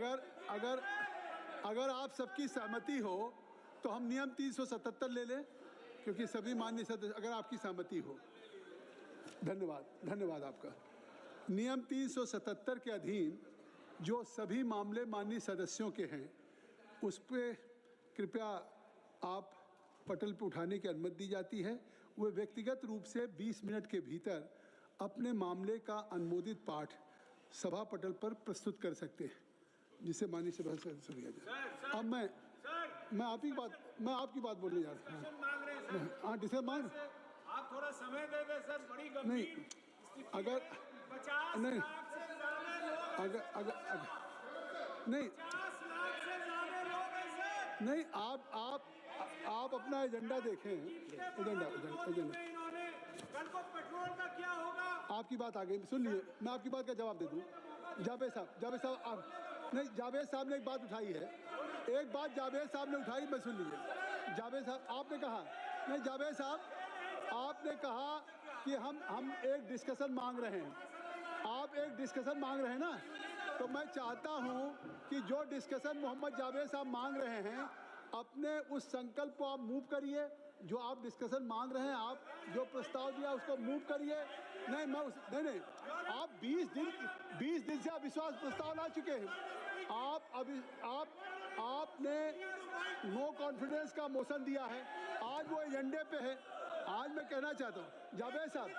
अगर आप सबकी सहमति हो तो हम नियम 377 ले लें, क्योंकि सभी माननीय सदस्य, अगर आपकी सहमति हो। धन्यवाद आपका। नियम 377 के अधीन जो सभी मामले माननीय सदस्यों के हैं, उस पे कृपया आप पटल पर उठाने की अनुमति दी जाती है। वे व्यक्तिगत रूप से 20 मिनट के भीतर अपने मामले का अनुमोदित पाठ सभा पटल पर प्रस्तुत कर सकते हैं, जिसे माननीय सभा सदस्य लिया जाए। अब मैं आपकी बात बोलने जा रहा हूँ। हाँ, डिस्कशन मांग, आप थोड़ा समय दे दें सर। बड़ी गंभीर अगर 50 लाख से ज्यादा लोग, अगर 50 लाख से ज्यादा लोग हैं सर। नहीं, आप अपना एजेंडा देखें। एजेंडा इन्होंने कल को पेट्रोल का क्या होगा? आपकी बात आ गई, सुन लीजिए, मैं आपकी बात का जवाब दे दूं। जावेद साहब ने एक बात उठाई है, एक बात जावेद साहब ने उठाई, मैं सुन लीजिए। जावेद साहब आपने कहा, नहीं जावेद साहब आपने कहा कि हम एक डिस्कशन मांग रहे हैं। आप एक डिस्कशन मांग रहे हैं ना, तो मैं चाहता हूं कि जो डिस्कशन मोहम्मद जावेद साहब मांग रहे हैं, अपने उस संकल्प को आप मूव करिए। जो आप डिस्कशन मांग रहे हैं, आप जो प्रस्ताव दिया उसको मूव करिए। नहीं, आप 20 दिन से अविश्वास प्रस्ताव ला चुके हैं। आपने नो कॉन्फिडेंस का मोशन दिया है, आज वो एजेंडे पे है। आज मैं कहना चाहता हूँ जावेद साहब,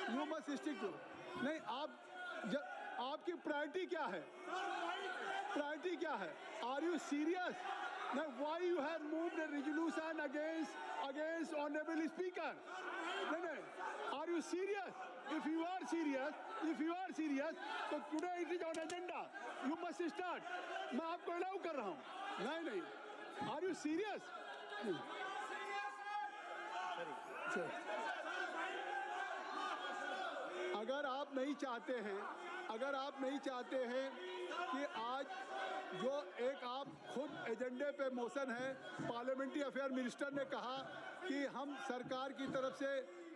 यू मस्ट स्टिक टू। नहीं, आपकी प्रायोरिटी क्या है? प्रायोरिटी क्या है? Are you serious? Why you have moved a resolution against honorable speaker? No. Are you serious? If you are serious, तो today it is on agenda. You must start. मैं आपको allow कर रहा हूँ। नहीं। Are you serious? अगर आप नहीं चाहते हैं कि आज जो एक आप खुद एजेंडे पे मोशन है, पार्लियामेंट्री अफेयर मिनिस्टर ने कहा कि हम सरकार की तरफ से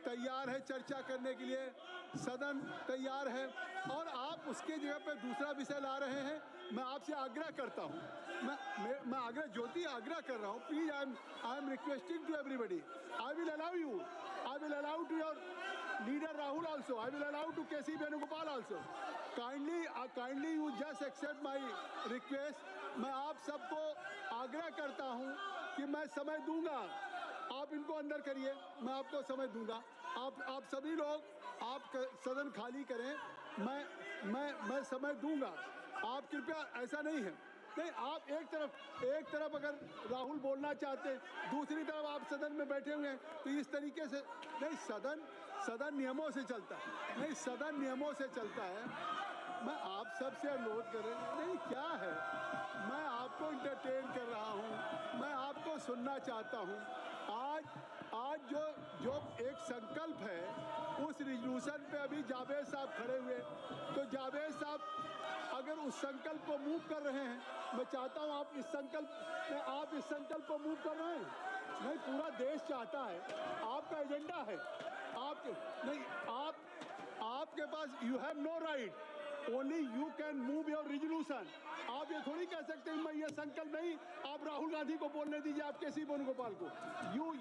तैयार है चर्चा करने के लिए, सदन तैयार है, और आप उसके जगह पे दूसरा विषय ला रहे हैं। मैं आपसे आग्रह करता हूं, मैं आग्रह कर रहा हूं, please I am requesting to everybody, I will allow to your leader Rahul also, I will allow to KC Venugopal also. Kindly you just accept my request. मैं आप सबको आग्रह करता हूं कि मैं समय दूंगा, आप इनको अंदर करिए, मैं आपको समय दूंगा। आप सभी लोग आप सदन खाली करें, मैं समय दूंगा। आप कृपया, ऐसा नहीं है। नहीं, आप एक तरफ अगर राहुल बोलना चाहते हैं, दूसरी तरफ आप सदन में बैठे हुए हैं, तो इस तरीके से नहीं, सदन नियमों से चलता है। नहीं, सदन नियमों से चलता है। मैं आप सबसे अनुरोध कर रहा हूं, नहीं क्या है, मैं आपको इंटरटेन कर रहा हूं, मैं आपको सुनना चाहता हूं। आज जो एक संकल्प है, उस रिजोल्यूशन पे अभी जावेद साहब खड़े हुए, तो जावेद साहब अगर उस संकल्प को मूव कर रहे हैं, मैं चाहता हूं आप इस संकल्प को मूव कर रहे हैं। नहीं, पूरा देश चाहता है, आपका एजेंडा है, आपके पास you have no right, only you can move your resolution. आप ये थोड़ी कह सकते हैं मैं ये संकल्प नहीं, आप राहुल गांधी को बोलने दीजिए, आप केसी वेणुगोपाल को।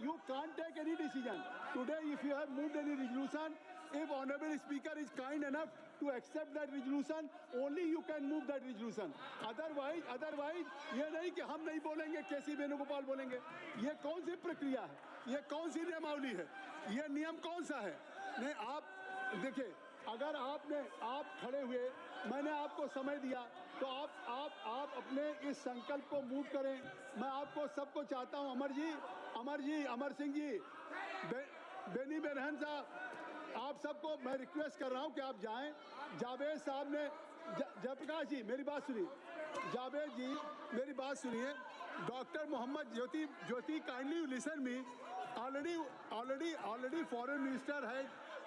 You can't take any decision today if you have moved any resolution. If honorable speaker is kind enough to accept that resolution, only you can move that resolution. Otherwise ये नहीं कि हम नहीं बोलेंगे, केसी वेणुगोपाल बोलेंगे। ये कौन सी प्रक्रिया है? ये कौन सी नियमावली है? ये नियम कौन सा है? नहीं, आप देखिए, अगर आप खड़े हुए, मैंने आपको समय दिया, तो आप अपने इस संकल्प को मूव करें। मैं आपको सबको चाहता हूँ, अमर सिंह जी, बेनी बेनहन साहब, आप सबको मैं रिक्वेस्ट कर रहा हूं कि आप जाएं। जावेद साहब ने, जयप्रकाश जी मेरी बात सुनिए, जावेद जी मेरी बात सुनिए, doctor Mohammad Jyoti kindly listen me. Already foreign minister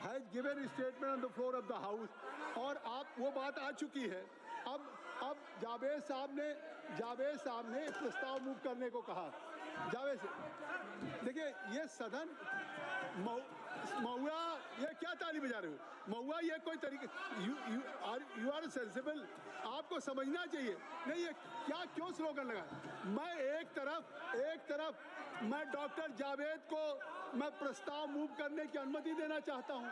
has given statement on the floor of the house, और आप वो बात आ चुकी है। अब जावेद साहब ने प्रस्ताव मूव करने को कहा, जावेद से देखिए, ये सदन महुआ, ये क्या ताली बजा रहे हो? महुआ ये कोई तरीके, यू आर सेंसिबल, आपको समझना चाहिए। नहीं, ये क्या क्यों स्लोगन लगा? मैं एक तरफ मैं डॉक्टर जावेद को मैं प्रस्ताव मूव करने की अनुमति देना चाहता हूं।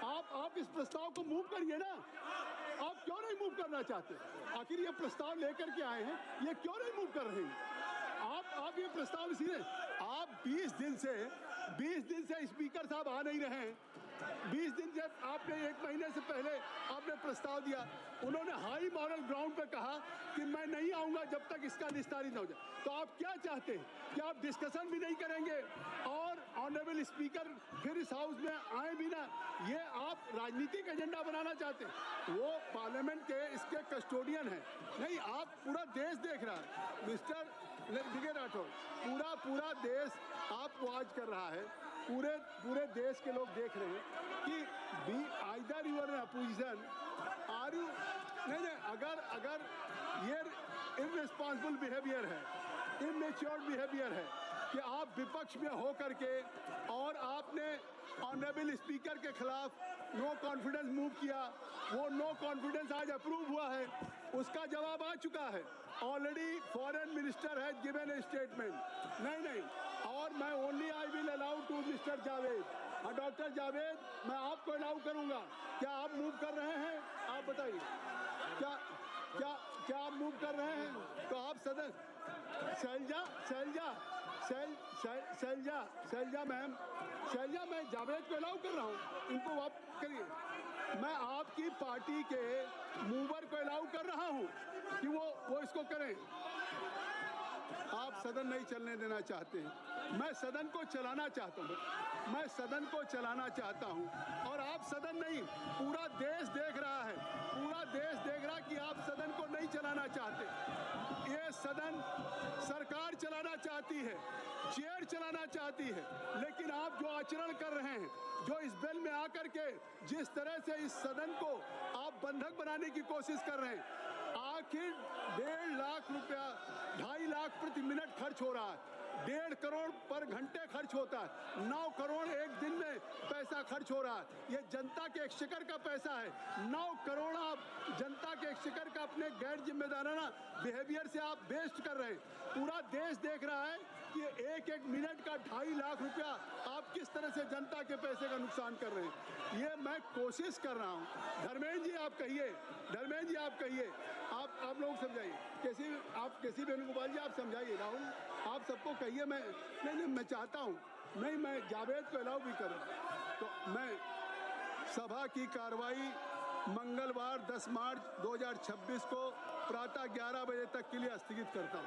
आप इस प्रस्ताव को मूव करिए ना। आप क्यों नहीं मूव करना चाहते? आखिर ये प्रस्ताव लेकर के आए हैं, ये क्यों नहीं मूव कर रहे हैं? आप ये प्रस्ताव इसीलिए, आप 20 दिन से स्पीकर साहब आ नहीं रहे हैं। 20 दिन से आपने, 1 महीने से पहले आपने प्रस्ताव दिया, उन्होंने हाई मॉरल ग्राउंड पे कहा कि मैं नहीं आऊंगा जब तक इसका निस्तारित न हो जाए। तो आप क्या चाहते हैं कि आप डिस्कशन भी नहीं करेंगे और ऑनरेबल स्पीकर फिर इस हाउस में आए भी ना? ये आप राजनीतिक एजेंडा बनाना चाहते हैं। वो पार्लियामेंट के इसके कस्टोडियन हैं। नहीं, आप पूरा देश देख रहा है मिस्टर विजय राठौर, पूरा देश आपको आज कर रहा है। पूरे देश के लोग देख रहे हैं कि be either you are in opposition, or you नहीं, अगर ये इररिस्पॉन्सिबल बिहेवियर है, इमेच्योर बिहेवियर है कि आप विपक्ष में हो करके और आपने ऑनरेबल स्पीकर के खिलाफ नो कॉन्फिडेंस मूव किया, वो नो कॉन्फिडेंस आज अप्रूव हुआ है, उसका जवाब आ चुका है। ऑलरेडी फॉरेन मिनिस्टर है गिवन ए स्टेटमेंट। नहीं, और मैं only I will allow to mister Javed, doctor Javed, मैं आपको अलाउ करूंगा। क्या आप मूव कर रहे हैं? आप बताइए, क्या आप मूव कर रहे हैं? तो आप सदन, शैलजा मैम, मैं जावेद को अलाउ कर रहा हूँ, इनको आप करिए। मैं आपकी पार्टी के मूवर को अलाउ कर रहा हूँ कि वो इसको करें। आप सदन नहीं चलने देना चाहते हैं। मैं सदन को चलाना चाहता हूं और आप सदन नहीं, पूरा देश देख रहा कि आप सदन को नहीं चलाना चाहते। ये सदन सरकार चलाना चाहती है, चेयर चलाना चाहती है, लेकिन आप जो आचरण कर रहे हैं, जो इस बिल में आकर के जिस तरह से इस सदन को आप बंधक बनाने की कोशिश कर रहे हैं, आखिर 1.5 लाख रुपया, 2.5 लाख प्रति मिनट खर्च हो रहा है, 1.5 करोड़ पर घंटे खर्च होता है, 9 करोड़ एक दिन में पैसा खर्च हो रहा है। ये जनता के एक्सचेकर का पैसा है। 9 करोड़ आप जनता के एक्सचेकर का अपने गैर जिम्मेदाराना बिहेवियर से आप वेस्ट कर रहे हैं। पूरा देश देख रहा है कि एक मिनट का 2.5 लाख रुपया आप किस तरह से जनता के पैसे का नुकसान कर रहे हैं। ये मैं कोशिश कर रहा हूँ। धर्मेंद्र जी आप कहिए, आप लोग समझाइए, आप केसी वेणुगोपाल जी आप समझाइए, राहुल आप सबको कहिए। मैं चाहता हूँ, मैं जावेद को अलाउ भी करूँ। तो मैं सभा की कार्रवाई मंगलवार 10 मार्च 2026 को प्रातः 11 बजे तक के लिए स्थगित करता हूँ।